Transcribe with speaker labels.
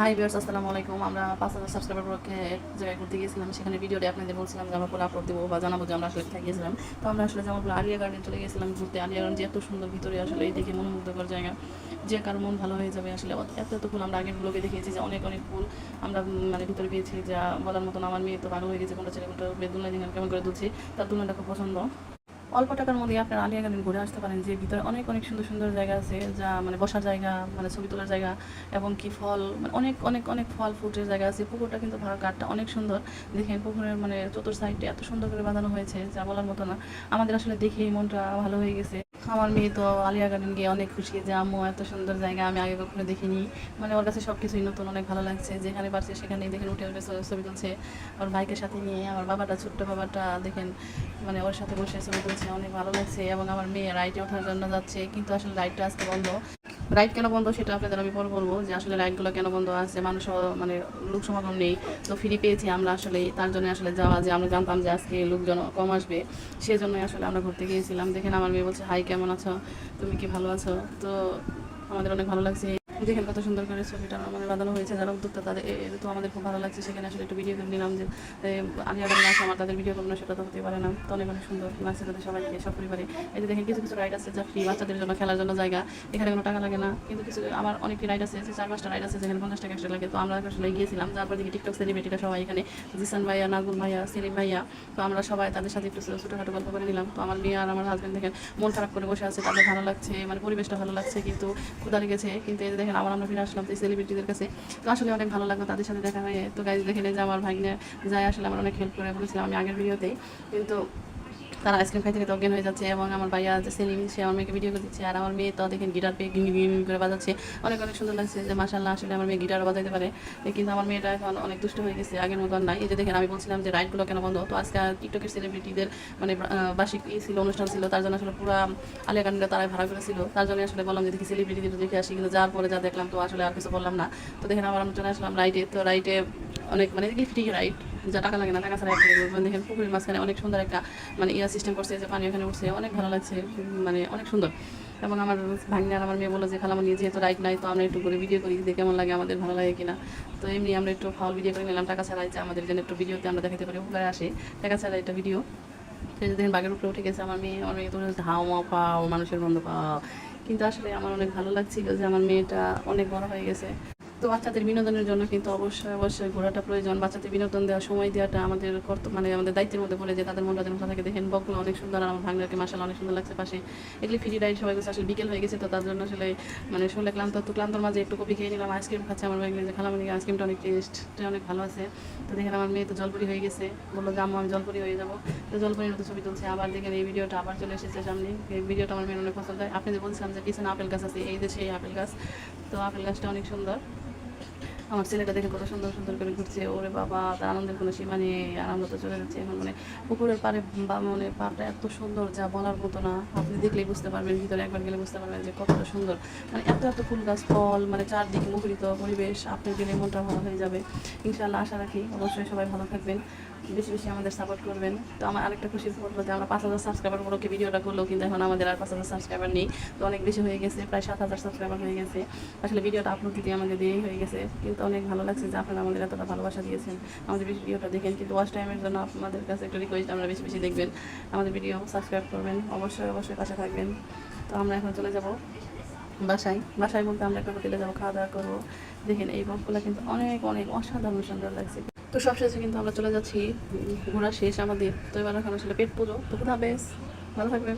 Speaker 1: Hi viewers, আসসালামু আলাইকুম। আমরা 5,000 সাবস্ক্রাইবার পক্ষে এক জায়গায় ঘুরতে গিয়েছিলাম। সেখানে ভিডিওতে আপনাদের বলছিলাম যে আমরা পরে আপলোড দেবো বা জানাবো যে আমরা আসলে কোথায় গিয়েছিলাম। তো আমরা আসলে জামালপুর আলিয়া গার্ডেন চলে গেছিলাম ঘুরতে। আলিয়া গার্ডেন যে এত সুন্দর, ভিতরে আসলে এই দেখে মনোমুগ্ধকর জায়গা, যে কারো মন ভালো হয়ে যাবে। আসলে এত এত ফুল আমরা আগের ব্লগে দেখিয়েছি যে অনেক অনেক ফুল আমরা মানে ভিতরে পেয়েছি, যা বলার মতন। আমার মেয়ে তো ভালো হয়ে গেছে, কোনটা ছেলে কোনটা বেদুল্লা দিন কেমন করে দুলছি, তার তুলনাটা খুব পছন্দ। অল্প টাকার মধ্যে আপনারা আলিয়া গার্ডেন ঘুরে আসতে পারেন, যে ভিতরে অনেক অনেক সুন্দর সুন্দর জায়গা আছে, যা মানে বসার জায়গা, মানে ছবি তোলার জায়গা, এবং কি ফল, মানে অনেক অনেক অনেক ফল ফ্রুটের জায়গা আছে। পুকুরটা কিন্তু ঘাটটা অনেক সুন্দর। দেখেন পুকুরের মানে চতুর সাইডে এত সুন্দর করে বাঁধানো হয়েছে, যা বলার মতো না। আমাদের আসলে দেখেই মনটা ভালো হয়ে গেছে। আমার মেয়ে তো আলিয়া গার্ডেন গিয়ে অনেক খুশি যে আম্মু এত সুন্দর জায়গা আমি আগে কখনো দেখিনি। মানে ওর কাছে সব কিছুই নতুন, অনেক ভালো লাগছে। যেখানে পারছে সেখানেই দেখেন উঠে উঠে ছবি তুলছে ওর বাইকের সাথে নিয়ে। আমার বাবাটা, ছোট্ট বাবাটা দেখেন মানে ওর সাথে বসে ছবি তুলছে, অনেক ভালো লাগছে। এবং আমার মেয়ে রাইডে ওঠার জন্য যাচ্ছে, কিন্তু আসলে রাইডটা আজকে বন্ধ। রাইড কেন বন্ধ সেটা আপনাদের আমি পরে বলবো, যে আসলে রাইডগুলো কেন বন্ধ আছে। মানুষ মানে লোক সমাগম নেই, তো ফ্রি পেয়েছি আমরা আসলে, তার জন্য আসলে যাওয়া, যে আমরা জানতাম যে আজকে লোকজন কম আসবে, সেজন্যই আসলে আমরা ঘুরতে গিয়েছিলাম। দেখেন আমার মেয়ে বলছে, হাই কেমন আছো, তুমি কি ভালো আছো? তো আমাদের অনেক ভালো লাগছে। দেখেন কত সুন্দর করে ছবিটা মানে বাঁধানো হয়েছে। যারা উদ্যোক্তা তাদের তো আমাদের খুব ভালো লাগছে। সেখানে আসলে একটু ভিডিও করে নিলাম, যে আলিয়া গার্ডেন আসে, আমার তাদের ভিডিও করবো না সেটা তো হতে পারে না। তো অনেক অনেক সুন্দর লাগছে তাদের সবাইকে, সব পরিবারে। এই যে দেখেন কিছু কিছু রাইড আছে যা ফ্রি, বাচ্চাদের জন্য খেলার জন্য জায়গা, এখানে কোনো টাকা লাগে না। কিন্তু কিছু আমার অনেকটি রাইড আছে, যে 4-5টা রাইড আছে যেখানে 50 টাকা এক্সট্রা লাগে। তো আমরা আসলে গিয়েছিলাম, তারপর দেখি টিকটক সেলিব্রিটিরা সবাই এখানে, জিসান ভাইয়া, নাগুল ভাইয়া, সেলিম ভাইয়া। তো আমরা সবাই তাদের সাথে একটু ছোটোখাটো গল্প করে নিলাম। তো আমার মেয়ে আর আমার হাজব্যান্ড দেখেন মন খারাপ করে বসে আছে, তাদের ভালো লাগছে, মানে পরিবেশটা ভালো লাগছে, কিন্তু ক্ষুধা লেগেছে। কিন্তু এই দেখেন আমরা ফিরে আসলাম এই সেলিব্রিটিদের কাছে। তো আসলে অনেক ভালো লাগলো তাদের সাথে দেখা হয়ে। তো গাইজ দেখেন যে আমার ভাগ্নে যায় আসলে আমার অনেক হেল্প করে, বলেছিলাম আমি আগের ভিডিওতেই। কিন্তু তারা আইসক্রিম খাইতে খাইতে অজ্ঞান হয়ে যাচ্ছে, এবং আমার ভাইয়া যে সেলিম, সে আমার মেয়েকে ভিডিও করে দিচ্ছে। আর আমার মেয়ে তো দেখেন গিটার পেয়ে গিন গিন করে বাজাচ্ছে, অনেক অনেক সুন্দর লাগছে। যে মাশাআল্লাহ, আসলে আমার মেয়ে গিটারও বাজাইতে পারে। কিন্তু আমার মেয়েটা এখন অনেক দুষ্ট হয়ে গেছে, আগের মতো আর নাই। এই যে দেখেন আমি বলছিলাম যে রাইডগুলো কেন বন্ধ, তো আজকে টিকটকের সেলিব্রিটিদের মানে বার্ষিক ছিল, অনুষ্ঠান ছিল, তার জন্য আসলে পুরো আলিয়া গার্ডেনটা তারাই ভাড়া করেছিল। তার জন্য আসলে বললাম যে দেখি সেলিব্রিটিদের দেখে আসি, কিন্তু যাওয়ার পরে যা দেখলাম, তো আসলে আর কিছু বললাম না। তো দেখেন আবার আমরা চলে আসলাম রাইডে। তো রাইডে অনেক মানে ফ্রি রাইড, যা টাকা লাগে না, টাকা ছাড়া দেখেন পুকুরের মাঝখানে অনেক সুন্দর একটা মানে সিস্টেম করছে, যে পানি ওখানে উঠছে, অনেক ভালো লাগছে, মানে অনেক সুন্দর। এবং আমার ভাগ্নে আর আমার মেয়ে বললো যে খালামা নিয়ে যেহেতু রাইড নাই, তো আমরা একটু করে ভিডিও করি, যে কেমন লাগে, আমাদের ভালো লাগে কিনা। তো এমনি আমরা একটু ফাউল ভিডিও করে নিলাম, টাকা ছাড়াই, যে আমাদের জন্য একটু ভিডিওতে আমরা দেখাতে পারি উপকারে আসে, টাকা ছাড়া একটা ভিডিও। সেই দেখেন বাঘের উপরে উঠে গেছে আমার মেয়ে। আমার মেয়ে তো হাও মা পাও, মানুষের বন্ধ পাও। কিন্তু আসলে আমার অনেক ভালো লাগছিল যে আমার মেয়েটা অনেক বড় হয়ে গেছে। তো বাচ্চাদের বিনোদনের জন্য কিন্তু অবশ্যই অবশ্যই ঘোরাটা প্রয়োজন। বাচ্চাদের বিনোদন দেওয়া, সময় দেওয়াটা আমাদের মানে আমাদের দায়িত্বের মধ্যে পড়ে, যে তাদের মনটা যেন থাকে। দেখেন বকগুলো অনেক সুন্দর, আর আমার ভাঙনাকে মাশাআল্লাহ অনেক সুন্দর লাগছে পাশে। এগুলি ফ্রি রাইড সবাই গেছে, আসলে বিকেল হয়ে গেছে, তো তার জন্য আসলে মানে শুনলে ক্লান্তর মাঝে একটু কফি খেয়ে নিলাম, আইসক্রিম খাচ্ছে আমার ভাগ্নে, যে খালাম আইসক্রিমটা অনেক টেস্টটা অনেক ভালো আছে। তো দেখেন আমার মেয়ে তো জলপুরি হয়ে গেছে, বললো যে আম্মু আমি জলপুরি হয়ে যাবো। তো জলপুরির মতো ছবি তুলছে। আবার দেখেন এই ভিডিওটা আবার চলে এসেছে সামনে। এই ভিডিওটা আমার মেয়ের অনেক পছন্দ হয়। আপনি যে বলছিলাম যে পিছনে আপেল গাছ আছে, এই যে সেই আপেল গাছ। তো আপেল গাছটা অনেক সুন্দর। আমার ছেলেটা দেখে কত সুন্দর সুন্দর করে ঘুরছে, ওরে বাবা, তার আনন্দের কোনো সীমা নেই, আনন্দ তো চলে যাচ্ছে এখন। মানে পুকুরের পাড়ে বা মানে পাড়টা এত সুন্দর, যা বলার মতো না। আপনি দেখলেই বুঝতে পারবেন, ভিতরে একবার গেলে বুঝতে পারবেন যে কতটা সুন্দর। মানে এত এত ফুল গাছ, ফল, মানে চারদিকে মুখরিত পরিবেশ, আপনার গেলে মনটা ভালো হয়ে যাবে ইনশাআল্লাহ। আশা রাখি অবশ্যই সবাই ভালো থাকবেন, বেশি বেশি আমাদের সাপোর্ট করবেন। তো আমার আরেকটা খুশির খবর বলতে, আমরা 5,000 সাবস্ক্রাইবার উপলক্ষে ভিডিওটা করলো, কিন্তু এখন আমাদের আর 5,000 সাবস্ক্রাইবার নেই। তো অনেক বেশি হয়ে গেছে, প্রায় 7,000 সাবস্ক্রাইবার হয়ে গেছে। আসলে ভিডিওটা আপলোড দিতে আমাদের দেরি হয়ে গেছে, কিন্তু অনেক ভালো লাগছে যে আপনারা আমাদের এতটা ভালোবাসা দিয়েছেন, আমাদের ভিডিওটা দেখেন। কিন্তু ওয়াচ টাইমের জন্য আপনাদের কাছে একটু রিকোয়েস্ট, আমরা বেশি বেশি দেখবেন আমাদের ভিডিও, সাবস্ক্রাইব করবেন, অবশ্যই অবশ্যই পাশে থাকবেন। তো আমরা এখন চলে যাব বাসায় বলতে আমরা একটা হোটেলে যাবো, খাওয়া দাওয়া করবো। দেখেন এই বকগুলো কিন্তু অনেক অনেক অসাধারণ সুন্দর লাগছে। তো সবশেষে কিন্তু আমরা চলে যাচ্ছি, ঘোরা শেষ আমাদের। তো এবার এখন আসলে পেট পুজো। তো কোথা বেশ ভালো থাকবেন।